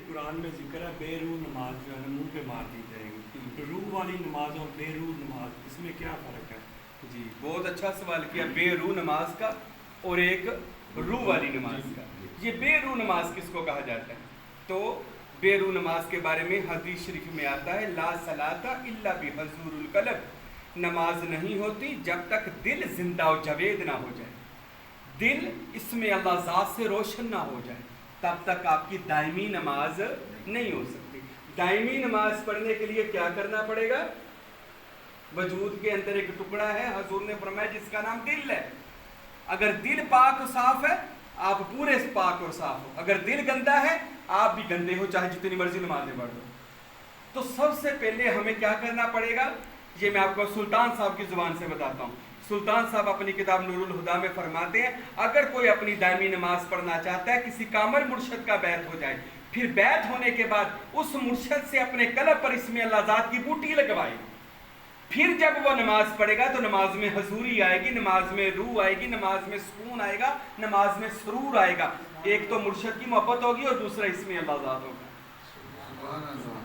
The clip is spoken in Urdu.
قرآن میں ذکر ہے بے روح نماز جو ہے نا منہ پہ مار دی جائے گی، تو روح والی نماز اور بے روح نماز اس میں کیا فرق ہے؟ جی بہت اچھا سوال کیا، بے روح نماز کا اور ایک روح والی نماز کا۔ یہ بے روح نماز کس کو کہا جاتا ہے؟ تو بے روح نماز کے بارے میں حدیث شریف میں آتا ہے لا صلاۃ الا بحضور القلب، نماز نہیں ہوتی جب تک دل زندہ و جاوید نہ ہو جائے، دل اس میں اللہ ذات سے روشن نہ ہو جائے، تب تک آپ کی دائمی نماز نہیں ہو سکتی۔ دائمی نماز پڑھنے کے لیے کیا کرنا پڑے گا؟ وجود کے اندر ایک ٹکڑا ہے، حضور نے فرمایا جس کا نام دل ہے، اگر دل پاک و صاف ہے آپ پورے پاک اور صاف ہو، اگر دل گندا ہے آپ بھی گندے ہو، چاہے جتنی مرضی نمازیں پڑھ لو۔ تو سب سے پہلے ہمیں کیا کرنا پڑے گا؟ یہ میں آپ کو سلطان صاحب کی زبان سے بتاتا ہوں۔ سلطان صاحب اپنی کتاب نور الہدا میں فرماتے ہیں اگر کوئی اپنی دائمی نماز پڑھنا چاہتا ہے کسی کامل مرشد کا بیعت ہو جائے، پھر بیعت ہونے کے بعد اس مرشد سے اپنے قلب پر اسم اللہ ذات کی بوٹی لگوائے، پھر جب وہ نماز پڑھے گا تو نماز میں حضوری آئے گی، نماز میں روح آئے گی، نماز میں سکون آئے گا، نماز میں سرور آئے گا۔ ایک تو مرشد کی محبت ہوگی اور دوسرا اسم اللہ ذات ہوگا۔